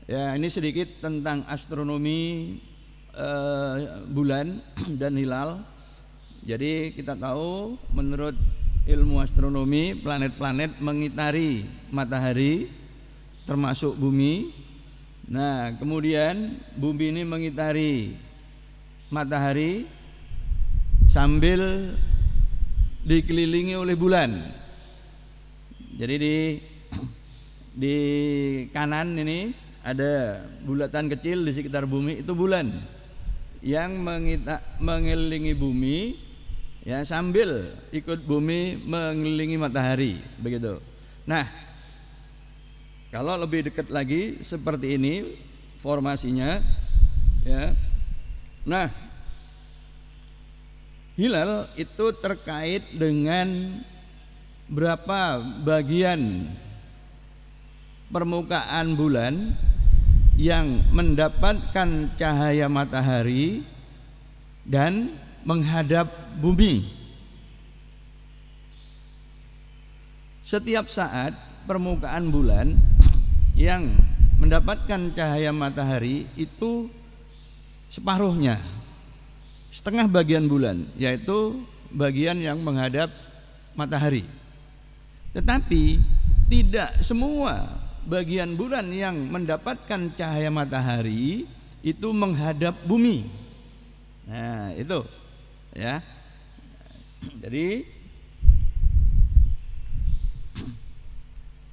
Ya, ini sedikit tentang astronomi bulan dan hilal. Jadi kita tahu menurut ilmu astronomi planet-planet mengitari matahari termasuk bumi. Nah, kemudian bumi ini mengitari matahari sambil dikelilingi oleh bulan. Jadi di kanan ini ada bulatan kecil di sekitar bumi, itu bulan yang mengelilingi bumi ya, sambil ikut bumi mengelilingi matahari, begitu. Nah, kalau lebih dekat lagi seperti ini formasinya ya. Nah, hilal itu terkait dengan berapa bagian permukaan bulan yang mendapatkan cahaya matahari dan menghadap bumi. Setiap saat permukaan bulan yang mendapatkan cahaya matahari itu separuhnya, setengah bagian bulan, yaitu bagian yang menghadap matahari. Tetapi tidak semua bagian bulan yang mendapatkan cahaya matahari itu menghadap bumi. Nah, itu ya. Jadi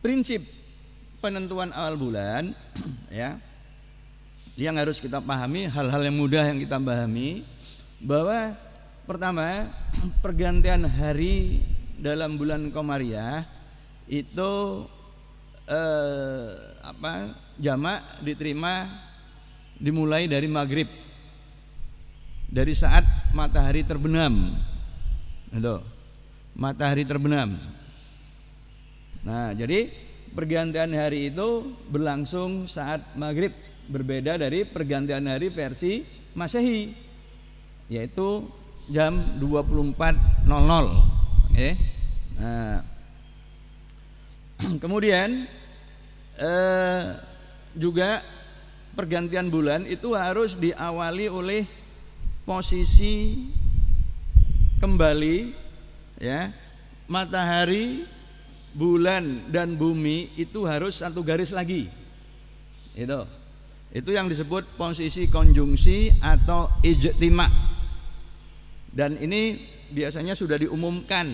prinsip penentuan awal bulan ya, yang harus kita pahami, hal-hal yang mudah yang kita pahami, bahwa pertama, pergantian hari dalam bulan Qamariyah itu jamak diterima dimulai dari maghrib, dari saat matahari terbenam. Itu matahari terbenam. Nah, jadi pergantian hari itu berlangsung saat maghrib, berbeda dari pergantian hari versi Masehi, yaitu jam 24.00. Oke. Nah, kemudian juga pergantian bulan itu harus diawali oleh posisi kembali ya, matahari, bulan dan bumi itu harus satu garis lagi. Itu yang disebut posisi konjungsi atau ijtima. Dan ini biasanya sudah diumumkan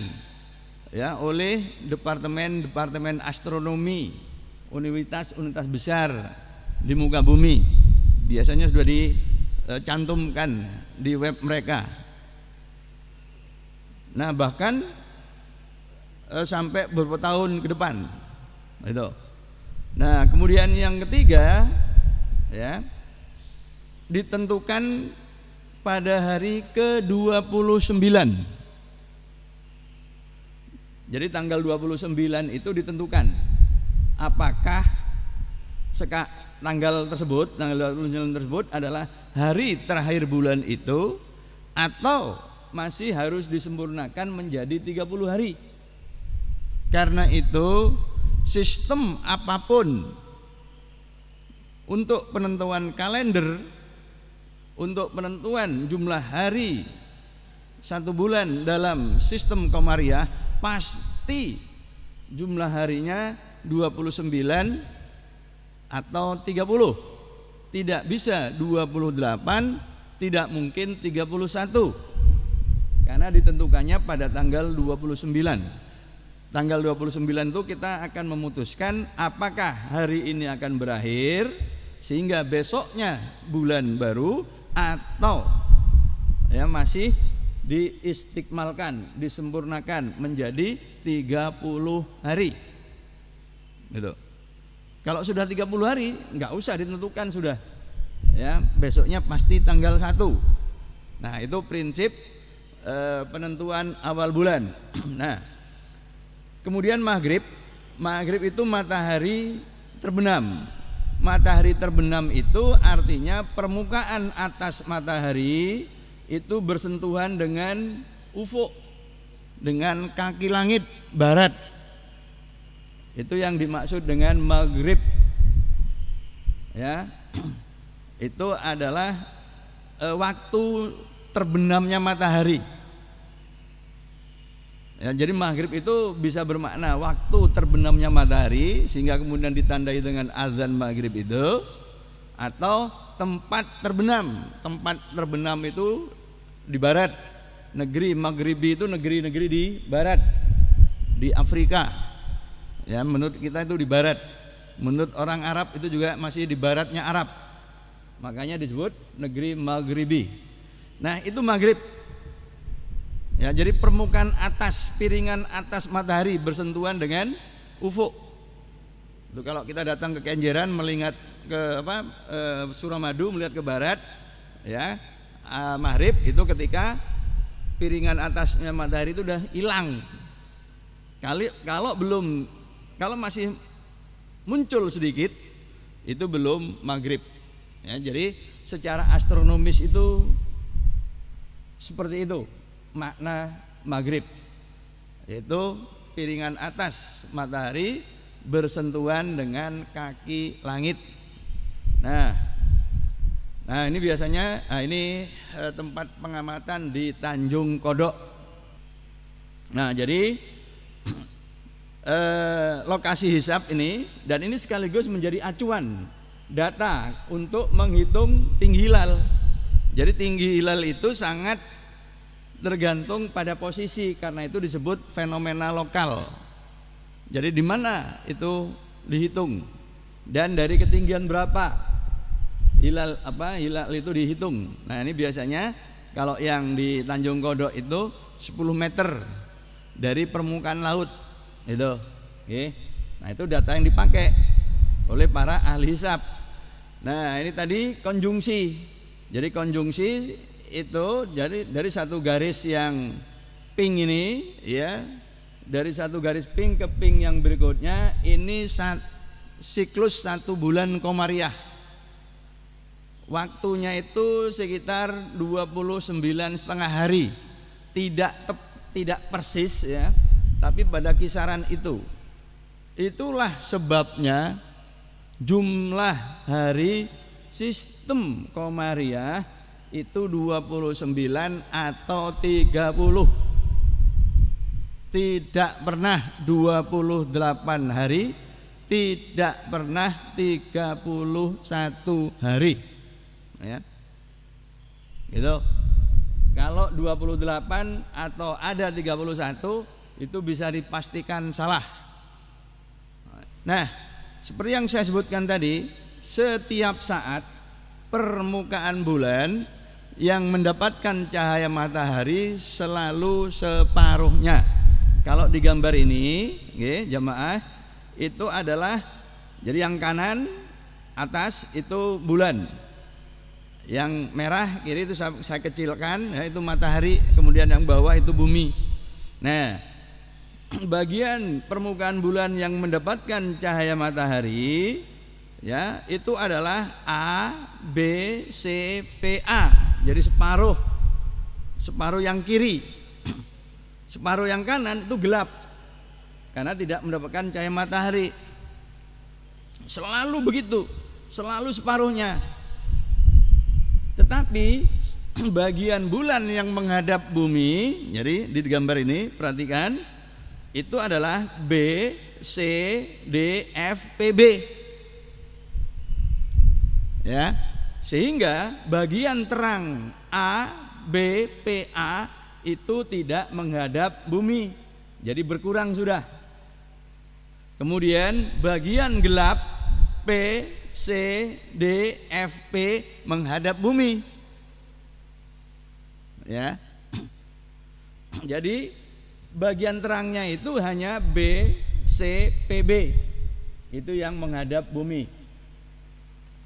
ya oleh departemen astronomi universitas besar di muka bumi. Biasanya sudah dicantumkan di web mereka. Nah, bahkan sampai beberapa tahun ke depan. Itu. Nah, kemudian yang ketiga ya, ditentukan pada hari ke-29. Jadi tanggal 29 itu ditentukan apakah tanggal 29 tersebut adalah hari terakhir bulan itu atau masih harus disempurnakan menjadi 30 hari. Karena itu sistem apapun untuk penentuan kalender, untuk penentuan jumlah hari satu bulan dalam sistem Qamariyah, pasti jumlah harinya 29 atau 30. Tidak bisa 28, tidak mungkin 31. Karena ditentukannya pada tanggal 29. Tanggal 29 itu kita akan memutuskan apakah hari ini akan berakhir sehingga besoknya bulan baru, atau ya masih diistikmalkan, disempurnakan menjadi 30 hari. Gitu. Kalau sudah 30 hari nggak usah ditentukan sudah. Ya, besoknya pasti tanggal 1. Nah, itu prinsip penentuan awal bulan. Nah, kemudian maghrib itu matahari terbenam. Matahari terbenam itu artinya permukaan atas matahari itu bersentuhan dengan ufuk, dengan kaki langit barat. Itu yang dimaksud dengan maghrib. ya itu adalah waktu terbenamnya matahari. Ya, jadi maghrib itu bisa bermakna waktu terbenamnya matahari, sehingga kemudian ditandai dengan azan maghrib itu, atau tempat terbenam. Tempat terbenam itu di barat. Negeri Maghribi itu negeri-negeri di barat, di Afrika. Ya, menurut kita itu di barat. Menurut orang Arab itu juga masih di baratnya Arab. Makanya disebut negeri Maghribi. Nah, itu maghrib. Ya, jadi permukaan atas, piringan atas matahari bersentuhan dengan ufuk. Itu kalau kita datang ke Kenjeran melihat ke Suramadu, melihat ke barat, ya, maghrib itu ketika piringan atasnya matahari itu udah hilang. Kalau masih muncul sedikit, itu belum maghrib. Ya, jadi secara astronomis itu seperti itu makna maghrib, yaitu piringan atas matahari bersentuhan dengan kaki langit. Nah ini biasanya ini tempat pengamatan di Tanjung Kodok. Nah, jadi lokasi hisab ini, dan ini sekaligus menjadi acuan data untuk menghitung tinggi hilal. Jadi tinggi hilal itu sangat tergantung pada posisi, karena itu disebut fenomena lokal. Jadi di mana itu dihitung dan dari ketinggian berapa hilal itu dihitung. Nah, ini biasanya kalau yang di Tanjung Kodok itu 10 meter dari permukaan laut itu. Oke. Nah, itu data yang dipakai oleh para ahli hisab. Nah, ini tadi konjungsi. Jadi konjungsi itu jadi dari satu garis yang pink ini, ya, dari satu garis pink ke pink yang berikutnya, ini siklus 1 bulan komariah. Waktunya itu sekitar 29,5 hari. Tidak persis, ya, tapi pada kisaran itu. Itulah sebabnya jumlah hari sistem komariah itu 29 atau 30. Tidak pernah 28 hari, tidak pernah 31 hari. Ya. Gitu. Kalau 28 atau ada 31 itu bisa dipastikan salah. Nah, seperti yang saya sebutkan tadi, setiap saat permukaan bulan yang mendapatkan cahaya matahari selalu separuhnya. Kalau di gambar ini, jamaah, itu adalah, jadi yang kanan atas itu bulan, yang merah kiri itu saya kecilkan, ya, itu matahari, kemudian yang bawah itu bumi. Nah, bagian permukaan bulan yang mendapatkan cahaya matahari, ya, itu adalah A, B, C, P, A. Jadi separuh yang kiri. Separuh yang kanan itu gelap karena tidak mendapatkan cahaya matahari. Selalu begitu, selalu separuhnya. Tetapi bagian bulan yang menghadap bumi, jadi di gambar ini perhatikan, itu adalah B, C, D, F, P, B. Ya, sehingga bagian terang A, B, P, A itu tidak menghadap bumi, jadi berkurang sudah. Kemudian bagian gelap P, C, D, F, P menghadap bumi. Ya, jadi bagian terangnya itu hanya B, C, P, B, itu yang menghadap bumi.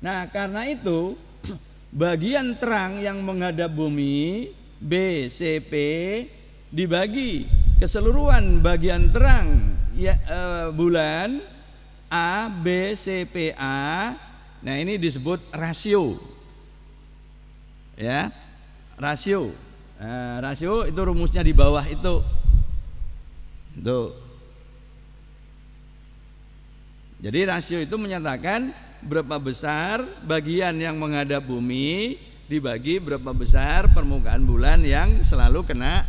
Nah, karena itu bagian terang yang menghadap bumi B, C, P dibagi keseluruhan bagian terang bulan A, B, C, P, A. Nah, ini disebut rasio. Ya, rasio. Nah, rasio itu rumusnya di bawah itu. Tuh. Jadi rasio itu menyatakan berapa besar bagian yang menghadap bumi dibagi berapa besar permukaan bulan yang selalu kena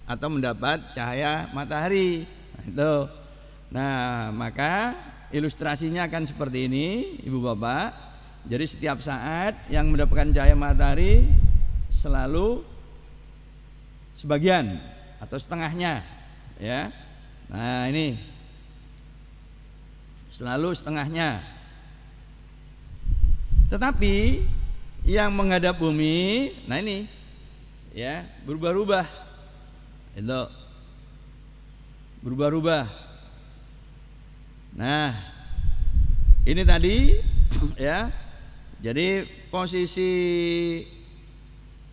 atau mendapat cahaya matahari. Nah, itu. Nah, maka ilustrasinya akan seperti ini, Ibu Bapak. Jadi setiap saat yang mendapatkan cahaya matahari selalu sebagian atau setengahnya, ya. Nah, ini selalu setengahnya. Tetapi yang menghadap bumi, nah ini, ya, berubah-ubah. Itu berubah-ubah. Nah, ini tadi, ya. Jadi posisi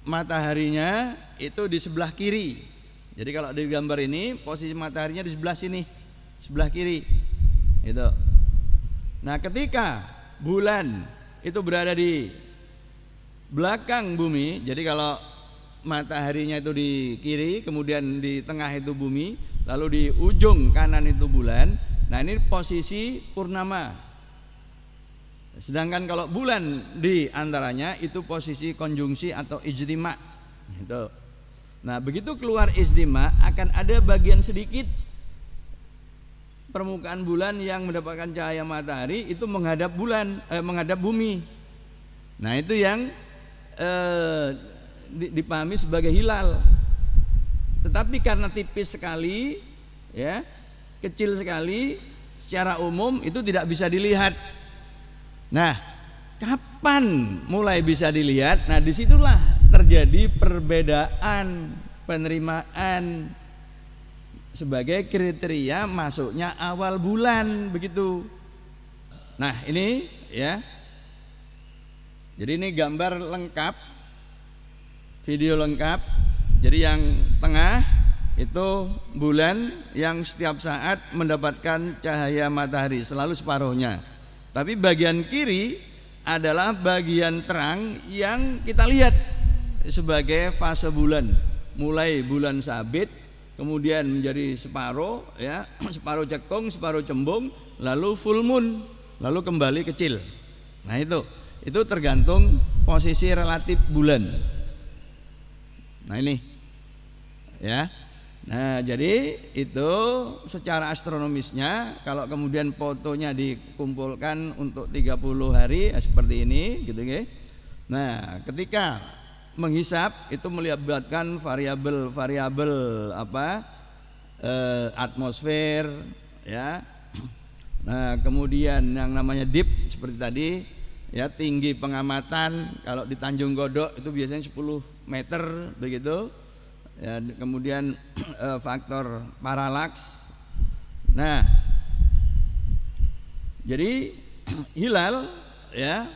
mataharinya itu di sebelah kiri. Jadi kalau di gambar ini posisi mataharinya di sebelah sini, sebelah kiri. Itu. Nah, ketika bulan itu berada di belakang bumi, jadi kalau mataharinya itu di kiri, kemudian di tengah itu bumi, lalu di ujung kanan itu bulan. Nah, ini posisi purnama. Sedangkan kalau bulan di antaranya itu posisi konjungsi atau ijtima. Gitu. Nah, begitu keluar ijtima akan ada bagian sedikit permukaan bulan yang mendapatkan cahaya matahari itu menghadap bulan, menghadap bumi. Nah, itu yang dipahami sebagai hilal. Tetapi karena tipis sekali, ya, kecil sekali, secara umum itu tidak bisa dilihat. Nah, kapan mulai bisa dilihat? Nah, disitulah terjadi perbedaan penerimaan sebagai kriteria masuknya awal bulan, begitu. Nah, ini, ya. Jadi ini gambar lengkap, video lengkap. Jadi yang tengah itu bulan yang setiap saat mendapatkan cahaya matahari, selalu separuhnya. Tapi bagian kiri adalah bagian terang yang kita lihat sebagai fase bulan. Mulai bulan sabit, kemudian menjadi separuh, ya, separuh cekung, separuh cembung, lalu full moon, lalu kembali kecil. Nah, itu tergantung posisi relatif bulan. Nah, ini, ya. Nah, jadi itu secara astronomisnya, kalau kemudian fotonya dikumpulkan untuk 30 hari seperti ini, gitu ya. Nah, ketika menghisap itu melibatkan variabel atmosfer, ya. Nah, kemudian yang namanya deep seperti tadi, ya, tinggi pengamatan. Kalau di Tanjung Godok itu biasanya 10 meter begitu. Ya, kemudian faktor paralaks. Nah, jadi hilal, ya,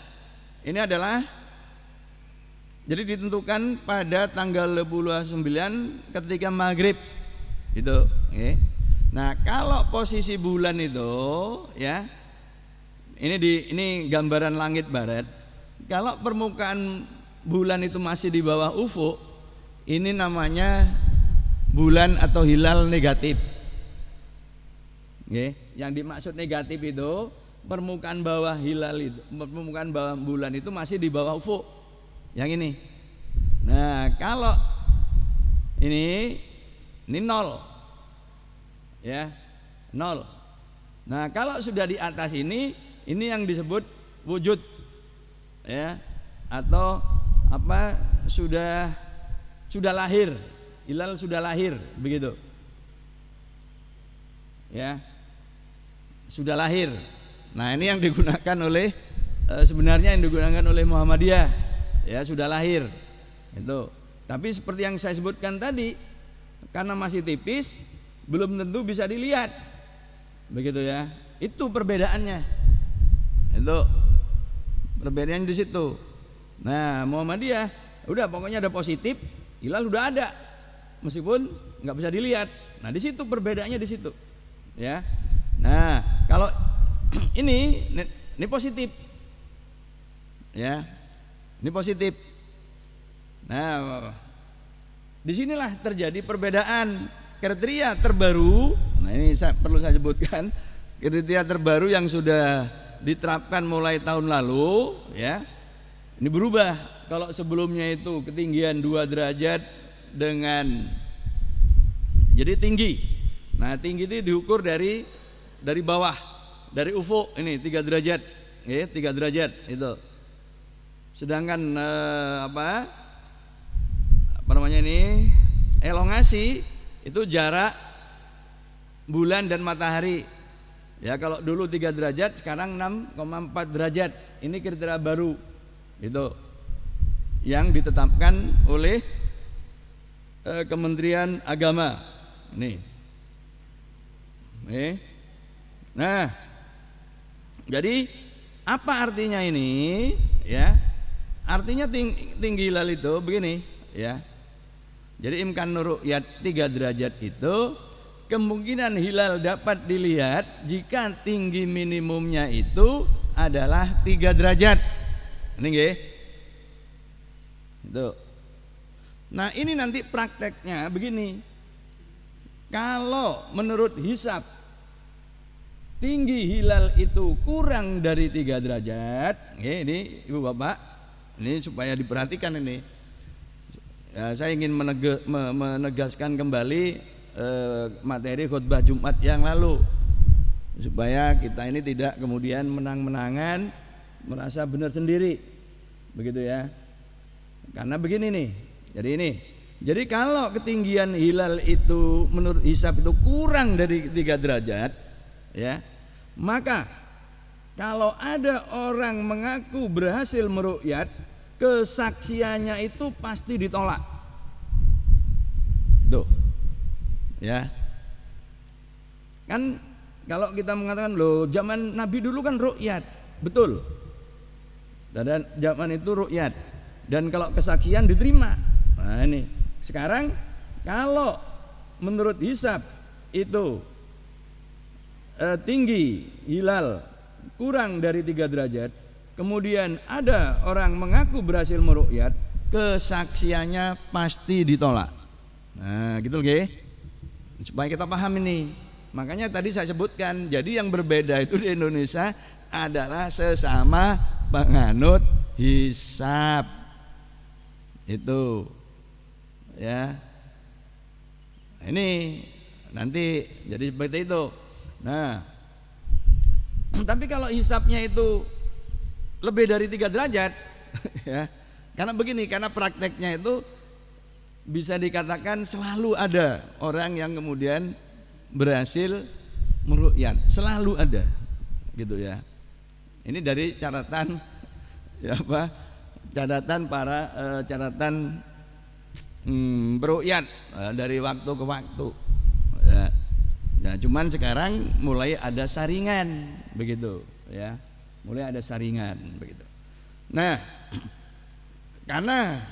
ini adalah jadi ditentukan pada tanggal 29 ketika maghrib itu, okay. Nah, kalau posisi bulan itu, ya, ini gambaran langit barat. Kalau permukaan bulan itu masih di bawah ufuk, ini namanya bulan atau hilal negatif. Okay. Yang dimaksud negatif itu permukaan bawah hilal itu, permukaan bawah bulan itu masih di bawah ufuk. Yang ini. Nah, kalau ini 0, ya, 0. Nah, kalau sudah di atas ini yang disebut wujud, ya, atau sudah lahir, hilal sudah lahir, begitu, ya, sudah lahir. Nah, ini yang digunakan oleh sebenarnya yang digunakan oleh Muhammadiyah, ya, sudah lahir itu. Tapi seperti yang saya sebutkan tadi, karena masih tipis belum tentu bisa dilihat, begitu, ya. Itu perbedaannya, itu perbedaannya di situ. Nah, Muhammadiyah udah pokoknya ada positif, hilal udah ada, meskipun nggak bisa dilihat. Nah, di situ perbedaannya di situ, ya. Nah, kalau ini positif, ya, ini positif. Nah, disinilah terjadi perbedaan kriteria terbaru. Nah, ini perlu saya sebutkan kriteria terbaru yang sudah diterapkan mulai tahun lalu, ya. Ini berubah. Kalau sebelumnya itu ketinggian 2 derajat dengan jadi tinggi. Nah, tinggi itu diukur dari bawah, dari ufuk ini 3 derajat, ya, 3 derajat itu. Sedangkan apa namanya ini elongasi itu jarak bulan dan matahari. Ya, kalau dulu 3 derajat, sekarang 6,4 derajat. Ini kriteria baru. Itu yang ditetapkan oleh Kementerian Agama. Nih. Nah, jadi apa artinya ini? Ya, artinya tinggi hilal itu begini, ya. Jadi imkan ru'yat 3 derajat itu kemungkinan hilal dapat dilihat jika tinggi minimumnya itu adalah 3 derajat. Ini nggih. Itu. Nah, ini nanti prakteknya begini. Kalau menurut hisab tinggi hilal itu kurang dari 3 derajat, ini Ibu Bapak, ini supaya diperhatikan ini. Ya, saya ingin menegaskan kembali materi khutbah Jumat yang lalu supaya kita ini tidak kemudian menang-menangan merasa benar sendiri, begitu ya. Karena begini nih, jadi kalau ketinggian hilal itu menurut hisab itu kurang dari 3 derajat, ya, maka kalau ada orang mengaku berhasil meru'yat, kesaksiannya itu pasti ditolak. Tuh, ya. Kan kalau kita mengatakan loh, zaman Nabi dulu kan ru'yat, betul. Dan zaman itu ru'yat, dan kalau kesaksian diterima. Nah, ini sekarang kalau menurut hisab itu tinggi hilal kurang dari 3 derajat, kemudian ada orang mengaku berhasil meru'yat, kesaksiannya pasti ditolak. Nah, gitu loh, supaya kita paham ini. Makanya tadi saya sebutkan, jadi yang berbeda itu di Indonesia adalah sesama penganut hisab. Itu, ya. Ini nanti jadi seperti itu. Nah, tapi kalau hisabnya itu lebih dari 3 derajat, ya, karena begini, karena prakteknya itu bisa dikatakan selalu ada orang yang kemudian berhasil meru'yat, selalu ada, gitu ya. Ini dari catatan, ya apa? Catatan para catatan meru'yat dari waktu ke waktu. Ya. Nah, cuman sekarang mulai ada saringan, begitu, ya. Mulai ada saringan, begitu. Nah, karena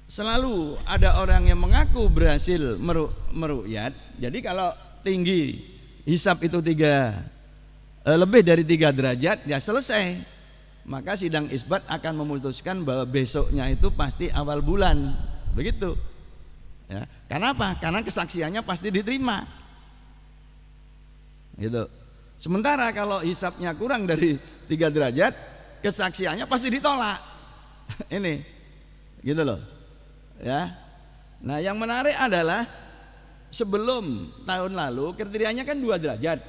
selalu ada orang yang mengaku berhasil meru'yat, jadi kalau tinggi hisab itu lebih dari 3 derajat, ya selesai. Maka sidang isbat akan memutuskan bahwa besoknya itu pasti awal bulan, begitu. Ya, karena apa? Karena kesaksiannya pasti diterima, gitu. Sementara kalau hisabnya kurang dari 3 derajat, kesaksiannya pasti ditolak. Ini, gitu loh, ya. Nah, yang menarik adalah sebelum tahun lalu kriterianya kan 2 derajat.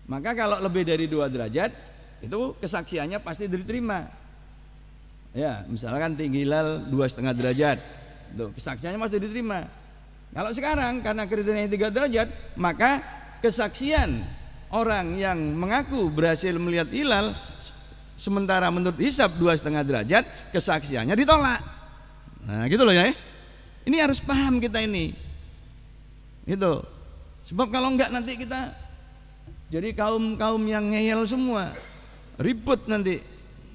Maka kalau lebih dari 2 derajat itu kesaksiannya pasti diterima. Ya, misalkan tinggi hilal 2,5 derajat, itu kesaksiannya pasti diterima. Kalau sekarang karena kriterianya 3 derajat, maka kesaksian orang yang mengaku berhasil melihat hilal sementara menurut hisab 2,5 derajat, kesaksiannya ditolak. Nah, gitu loh, ya. Ini harus paham kita ini. Gitu. Sebab kalau enggak nanti kita jadi kaum yang ngeyel semua, ribut nanti.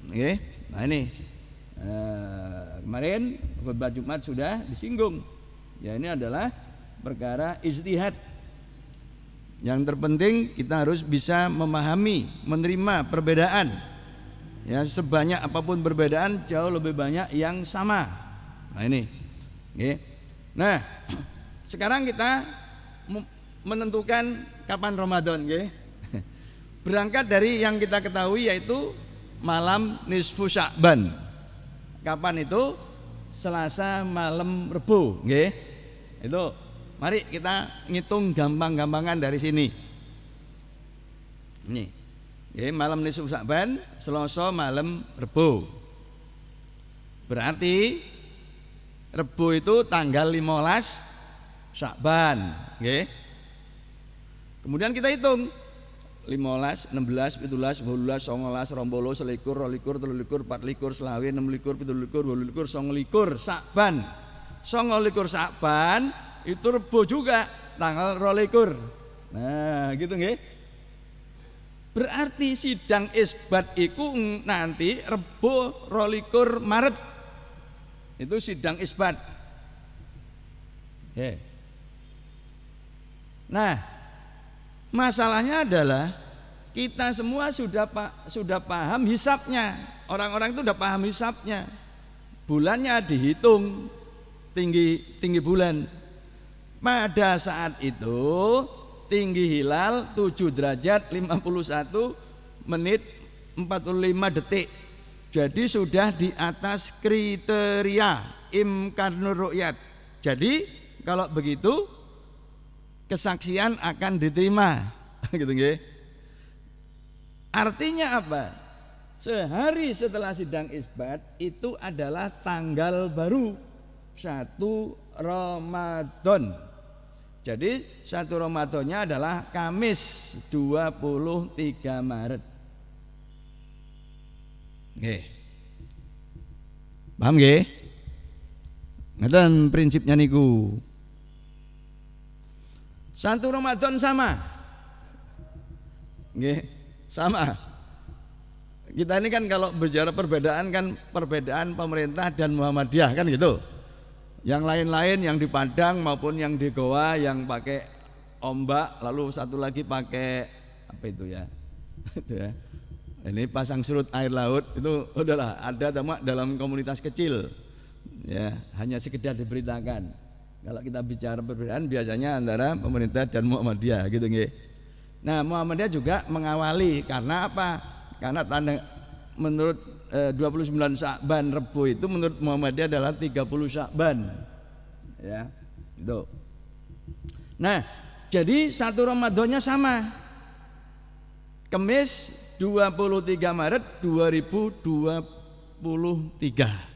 Oke. Nah, ini kemarin khutbah Jumat sudah disinggung. Ya, ini adalah perkara ijtihad. Yang terpenting kita harus bisa memahami, menerima perbedaan. Ya, sebanyak apapun perbedaan, jauh lebih banyak yang sama. Nah, ini. Oke. Nah, sekarang kita menentukan kapan Ramadan, oke? Berangkat dari yang kita ketahui yaitu malam nisfu Sya'ban. Kapan itu? Selasa malam Rebo, nggih. Itu. Mari kita ngitung gampang-gampangan dari sini. Ini. Nggih, malam nisfu Sya'ban, Selasa malam Rebo. Berarti Rebo itu tanggal 15 Sya'ban, nggih. Kemudian kita hitung 15, 16, 17, 18, 19, 20, 21, 22, 23, 24, 25, 26, 27, 28, 29, Sya'ban. 29 Sya'ban itu Rebo juga tanggal 22. Nah, gitu nggih. Berarti sidang isbat iku nanti Rebo 22 Maret. Itu sidang isbat. Nah, masalahnya adalah kita semua sudah paham hisabnya. Orang-orang itu sudah paham hisabnya. Bulannya dihitung tinggi bulan. Pada saat itu tinggi hilal 7 derajat 51 menit 45 detik. Jadi sudah di atas kriteria imkanur ru'yat. Jadi kalau begitu kesaksian akan diterima. Gitu nggih. Artinya apa? Sehari setelah sidang isbat itu adalah tanggal baru 1 Ramadan. Jadi 1 Ramadannya adalah Kamis 23 Maret. Nggih. Paham nggih? Ngeten prinsipnya niku. 1 Ramadan sama. Nggih, sama. Kita ini kan kalau bicara perbedaan kan perbedaan pemerintah dan Muhammadiyah kan gitu. Yang lain-lain yang di Padang maupun yang di Goa yang pakai ombak, lalu satu lagi pakai apa itu ya? Itu ya. Ini pasang surut air laut itu udahlah ada dalam komunitas kecil. Ya, hanya sekedar diberitakan. Kalau kita bicara perbedaan biasanya antara pemerintah dan Muhammadiyah gitu nggih. Nah, Muhammadiyah juga mengawali karena apa? Karena menurut 29 Sya'ban Rebo itu menurut Muhammadiyah adalah 30 Sya'ban. Ya, itu. Nah, jadi 1 Ramadannya sama. Kamis 23 Maret 2023.